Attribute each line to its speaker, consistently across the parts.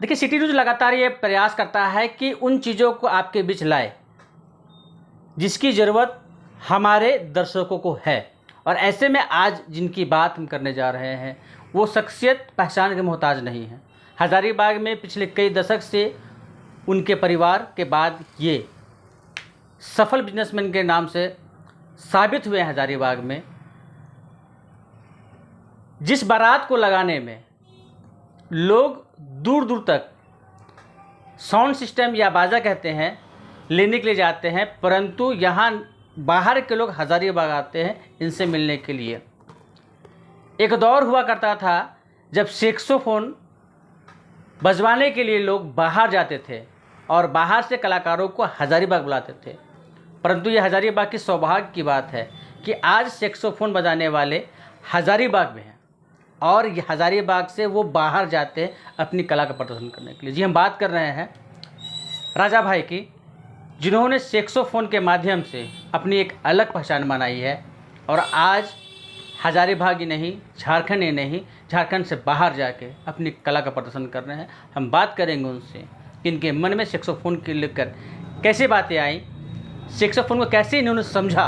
Speaker 1: देखिए, city news लगातार ये प्रयास करता है कि उन चीज़ों को आपके बीच लाए जिसकी ज़रूरत हमारे दर्शकों को है। और ऐसे में आज जिनकी बात हम करने जा रहे हैं वो शख्सियत पहचान के मोहताज नहीं है। हज़ारीबाग में पिछले कई दशक से उनके परिवार के बाद ये सफल बिजनेसमैन के नाम से साबित हुए हैं। हज़ारीबाग में जिस बारात को लगाने में लोग दूर दूर तक साउंड सिस्टम या बाजा कहते हैं लेने के लिए जाते हैं, परंतु यहाँ बाहर के लोग हज़ारीबाग आते हैं इनसे मिलने के लिए। एक दौर हुआ करता था जब सैक्सोफोन बजवाने के लिए लोग बाहर जाते थे और बाहर से कलाकारों को हज़ारीबाग बुलाते थे, परंतु ये हज़ारीबाग की सौभाग्य की बात है कि आज सैक्सोफोन बजाने वाले हज़ारीबाग में हैं और ये हज़ारीबाग से वो बाहर जाते हैं अपनी कला का प्रदर्शन करने के लिए। जी, हम बात कर रहे हैं राजा भाई की, जिन्होंने सैक्सोफोन के माध्यम से अपनी एक अलग पहचान बनाई है और आज हज़ारीबाग ही नहीं, झारखंड ही नहीं, झारखंड से बाहर जाके अपनी कला का प्रदर्शन कर रहे हैं। हम बात करेंगे उनसे कि इनके मन में सैक्सोफोन को लेकर कैसे बातें आई, सैक्सोफोन को कैसे इन्होंने समझा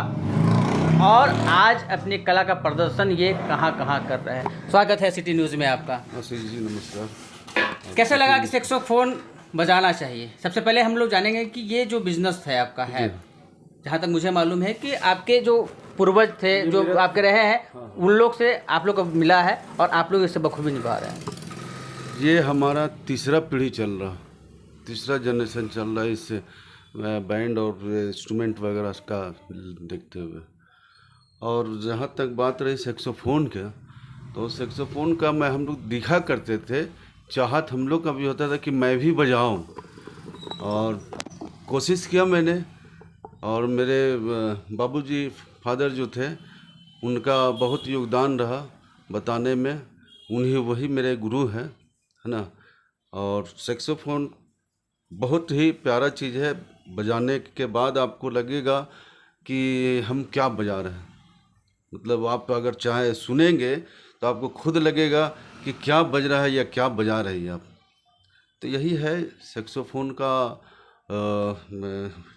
Speaker 1: और आज अपनी कला का प्रदर्शन ये कहाँ कहाँ कर रहे हैं। स्वागत है सिटी न्यूज़ में आपका।
Speaker 2: जी नमस्कार।
Speaker 1: कैसा लगा कि सैक्सोफोन बजाना चाहिए? सबसे पहले हम लोग जानेंगे कि ये जो बिजनेस है आपका है, जहाँ तक मुझे मालूम है कि आपके जो पूर्वज थे जो आपके रहे हैं उन लोग से आप लोग को मिला है और आप लोग इससे बखूबी निभा रहे हैं।
Speaker 2: ये हमारा तीसरा पीढ़ी चल रहा, तीसरा जनरेशन चल रहा है इससे बैंड और इंस्ट्रूमेंट वगैरह का देखते हुए। और जहाँ तक बात रही सैक्सोफोन के, तो सैक्सोफोन का हम लोग दिखा करते थे, चाहत हम लोग का भी होता था कि मैं भी बजाऊं और कोशिश किया मैंने। और मेरे बाबूजी फादर जो थे उनका बहुत योगदान रहा बताने में, वही मेरे गुरु हैं, है ना। और सैक्सोफोन बहुत ही प्यारा चीज़ है, बजाने के बाद आपको लगेगा कि हम क्या बजा रहे हैं। मतलब आप अगर चाहे सुनेंगे तो आपको खुद लगेगा कि क्या बज रहा है या क्या बजा रही है आप। तो यही है सैक्सोफोन का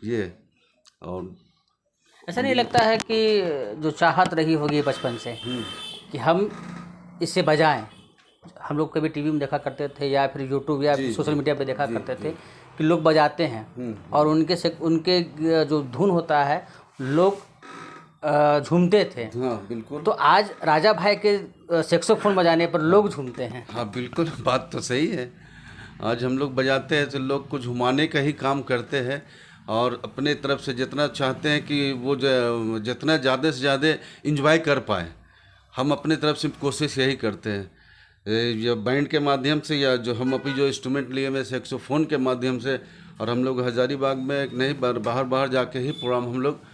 Speaker 2: ये। और
Speaker 1: ऐसा नहीं लगता है कि जो चाहत रही होगी बचपन से कि हम इससे बजाएं? हम लोग कभी टीवी में देखा करते थे या फिर यूट्यूब या सोशल मीडिया पे देखा करते थे कि लोग बजाते हैं और उनके जो धुन होता है लोग झूमते थे।
Speaker 2: हाँ बिल्कुल।
Speaker 1: तो आज राजा भाई के सैक्सोफोन बजाने पर लोग झूमते हैं।
Speaker 2: हाँ बिल्कुल, बात तो सही है। आज हम लोग बजाते हैं तो लोग को झुमाने का ही काम करते हैं और अपने तरफ से जितना चाहते हैं कि वो जितना ज़्यादा से ज़्यादा इंजॉय कर पाए, हम अपने तरफ से कोशिश यही करते हैं। या बैंड के माध्यम से या जो हम अभी जो इंस्ट्रूमेंट लिए हुए सैक्सोफोन के माध्यम से। और हम लोग हज़ारीबाग में नहीं बाहर जाके ही प्रोग्राम हम लोग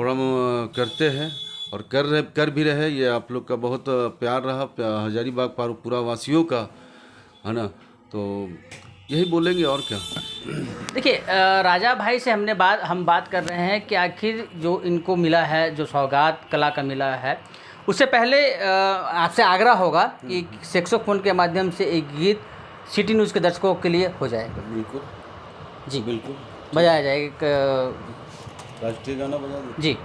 Speaker 2: करते हैं और कर भी रहे। ये आप लोग का बहुत प्यार रहा हज़ारीबाग पूरा वासियों का, है ना। तो यही बोलेंगे और क्या।
Speaker 1: देखिए, राजा भाई से हम बात कर रहे हैं कि आखिर जो इनको मिला है, जो सौगात कला का मिला है, उससे पहले आपसे आग्रह होगा कि सैक्सोफोन के माध्यम से एक गीत सिटी न्यूज़ के दर्शकों के लिए हो जाएगा।
Speaker 2: बिल्कुल
Speaker 1: जी
Speaker 2: बिल्कुल,
Speaker 1: बजाया जाएगा।
Speaker 2: राष्ट्रीय गाना बजा दो
Speaker 1: जी।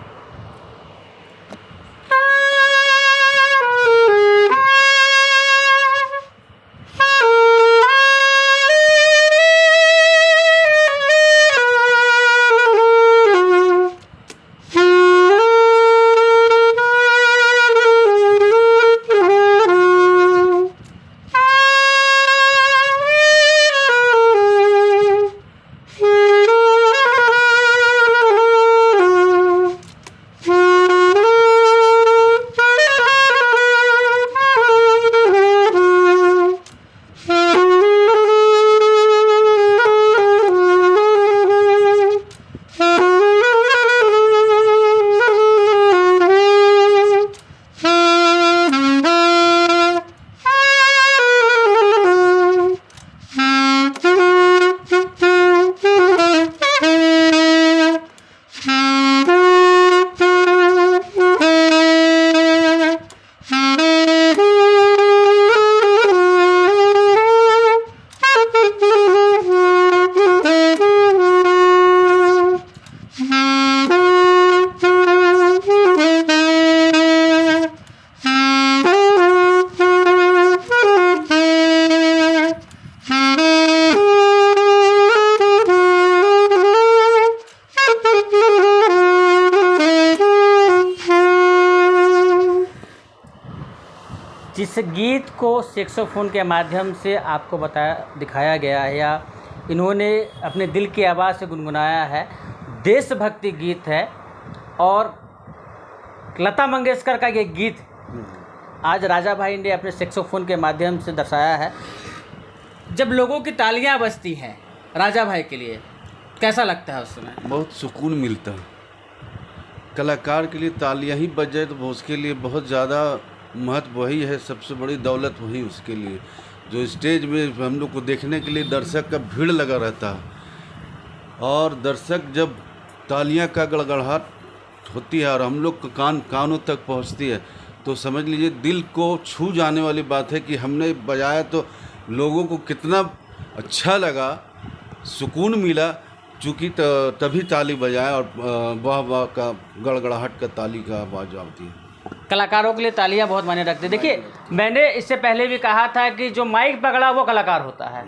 Speaker 1: इस गीत को सैक्सोफोन के माध्यम से आपको दिखाया गया है या इन्होंने अपने दिल की आवाज़ से गुनगुनाया है। देशभक्ति गीत है और लता मंगेशकर का ये गीत आज राजा भाई ने अपने सैक्सोफोन के माध्यम से दर्शाया है। जब लोगों की तालियां बजती हैं राजा भाई के लिए, कैसा लगता है उस समय?
Speaker 2: बहुत सुकून मिलता है। कलाकार के लिए तालियां ही बजे तो उसके लिए बहुत ज़्यादा महत्व वही है, सबसे बड़ी दौलत वही उसके लिए। जो स्टेज में हम लोग को देखने के लिए दर्शक का भीड़ लगा रहता है और दर्शक जब तालियां का गड़गड़ाहट होती है और हम लोग को कानों तक पहुंचती है तो समझ लीजिए दिल को छू जाने वाली बात है कि हमने बजाया तो लोगों को कितना अच्छा लगा, सुकून मिला, चूँकि तभी ताली बजाए और वाह वाह का गड़गड़ाहट का ताली का आवाज़ आती है।
Speaker 1: कलाकारों के लिए तालियां बहुत मायने रखती है। देखिए, मैंने इससे पहले भी कहा था कि जो माइक पकड़ा वो कलाकार होता है।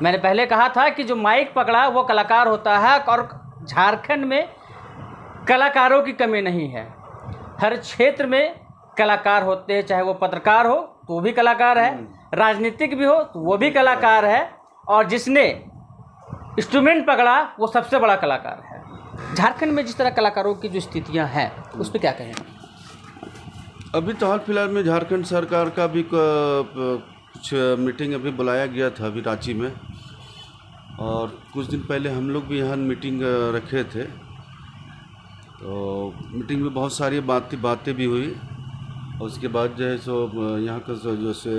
Speaker 1: मैंने पहले कहा था कि जो माइक पकड़ा वो कलाकार होता है और झारखंड में कलाकारों की कमी नहीं है। हर क्षेत्र में कलाकार होते हैं, चाहे वो पत्रकार हो तो वो भी कलाकार है, राजनीतिक भी हो तो वो भी कलाकार है, और जिसने इंस्ट्रूमेंट पकड़ा वो सबसे बड़ा कलाकार है। झारखंड में जिस तरह कलाकारों की जो स्थितियां हैं उस पर क्या कहें?
Speaker 2: अभी तो हाल फिलहाल में झारखंड सरकार का भी कुछ मीटिंग अभी बुलाया गया था अभी रांची में, और कुछ दिन पहले हम लोग भी यहाँ मीटिंग रखे थे। तो मीटिंग में बहुत सारी बातें भी हुई और उसके बाद जो है सो यहाँ का जो से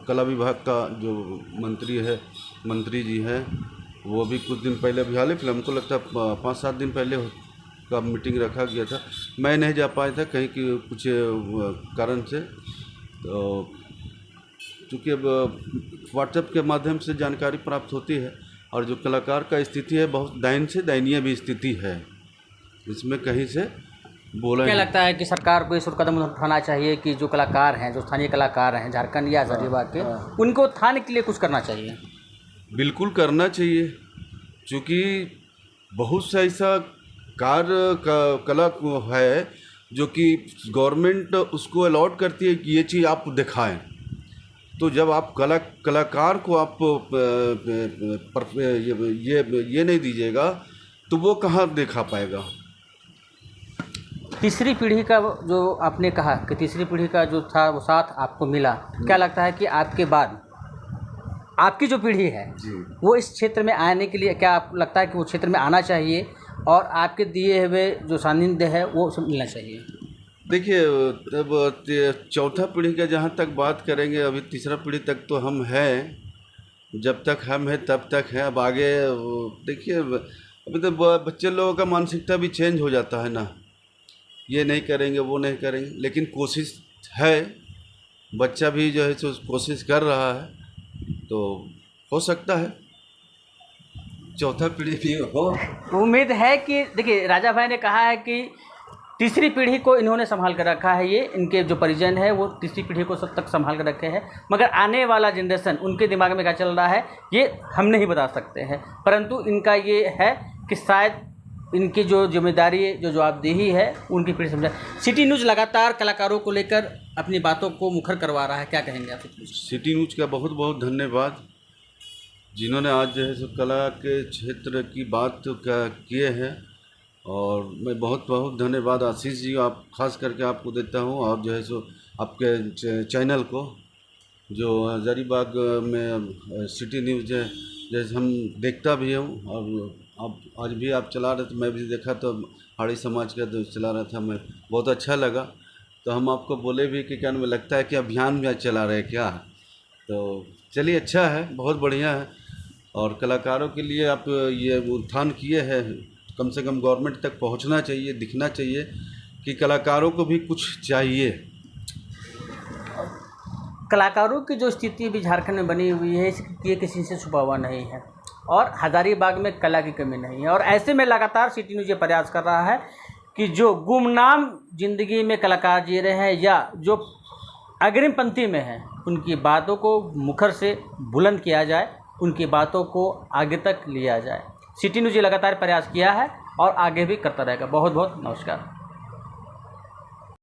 Speaker 2: कला विभाग का जो मंत्री जी हैं वो भी कुछ दिन पहले अभी हाल ही फिल्म को लगता है 5-7 दिन पहले का मीटिंग रखा गया था। मैं नहीं जा पाया था कहीं की कुछ कारण से, तो चूँकि अब व्हाट्सएप के माध्यम से जानकारी प्राप्त होती है और जो कलाकार का स्थिति है बहुत दयनीय भी स्थिति है, इसमें कहीं से बोला।
Speaker 1: क्या लगता है कि सरकार को इस ओर कदम उठाना चाहिए कि जो कलाकार हैं, जो स्थानीय कलाकार हैं झारखंड या हजारीबाग के, उनको उत्थान के लिए कुछ करना चाहिए?
Speaker 2: बिल्कुल करना चाहिए, क्योंकि बहुत सा ऐसा कला है जो कि गवर्नमेंट उसको अलॉट करती है कि ये चीज़ आप दिखाएं। तो जब आप कलाकार को आप ये नहीं दीजिएगा तो वो कहाँ दिखा पाएगा।
Speaker 1: तीसरी पीढ़ी का जो आपने कहा कि तीसरी पीढ़ी का जो था वो साथ आपको मिला, क्या लगता है कि आपके बाद आपकी जो पीढ़ी है वो इस क्षेत्र में आने के लिए, क्या आपको लगता है कि वो क्षेत्र में आना चाहिए और आपके दिए हुए जो सानिध्य है वो सब मिलना चाहिए?
Speaker 2: देखिए, तब चौथा पीढ़ी का जहाँ तक बात करेंगे, अभी तीसरा पीढ़ी तक तो हम हैं, जब तक हम हैं तब तक हैं। अब आगे देखिए, अभी तो बच्चे लोगों का मानसिकता भी चेंज हो जाता है ना, ये नहीं करेंगे वो नहीं करेंगे, लेकिन कोशिश है, बच्चा भी जो है सो कोशिश कर रहा है, तो हो सकता है चौथा पीढ़ी भी हो।
Speaker 1: उम्मीद है कि देखिए, राजा भाई ने कहा है कि तीसरी पीढ़ी को इन्होंने संभाल कर रखा है, ये इनके जो परिजन है वो तीसरी पीढ़ी को सब तक संभाल कर रखे हैं, मगर आने वाला जनरेशन उनके दिमाग में क्या चल रहा है ये हम नहीं बता सकते हैं। परंतु इनका ये है कि शायद इनकी जो जिम्मेदारी, जो जवाबदेही है उनकी पीढ़ी समझा। सिटी न्यूज़ लगातार कलाकारों को लेकर अपनी बातों को मुखर करवा रहा है, क्या कहेंगे आप?
Speaker 2: सिटी न्यूज़ का बहुत बहुत धन्यवाद, जिन्होंने आज जो है सो कला के क्षेत्र की बात किए हैं, और मैं बहुत बहुत धन्यवाद आशीष जी आप खास करके आपको देता हूँ, और जो है सो आपके चैनल को, जो हजारीबाग में सिटी न्यूज़ जैसे हम देखता भी हूँ, और अब आज भी आप चला रहे थे, मैं भी देखा तो हाड़ी समाज का तो चला रहा था, मैं बहुत अच्छा लगा। तो हम आपको बोले भी कि क्या हमें लगता है कि अभियान भी चला रहे क्या, तो चलिए अच्छा है, बहुत बढ़िया है। और कलाकारों के लिए आप ये उत्थान किए हैं, कम से कम गवर्नमेंट तक पहुंचना चाहिए, दिखना चाहिए कि कलाकारों को भी कुछ चाहिए।
Speaker 1: कलाकारों की जो स्थिति भी झारखंड में बनी हुई है, ये किसी से छुपा हुआ नहीं है, और हजारीबाग में कला की कमी नहीं है। और ऐसे में लगातार सिटी न्यूज़ ये प्रयास कर रहा है कि जो गुमनाम जिंदगी में कलाकार जी रहे हैं या जो अग्रिम पंक्ति में हैं, उनकी बातों को मुखर से बुलंद किया जाए, उनकी बातों को आगे तक लिया जाए। सिटी न्यूज़ लगातार प्रयास किया है और आगे भी करता रहेगा। बहुत बहुत नमस्कार।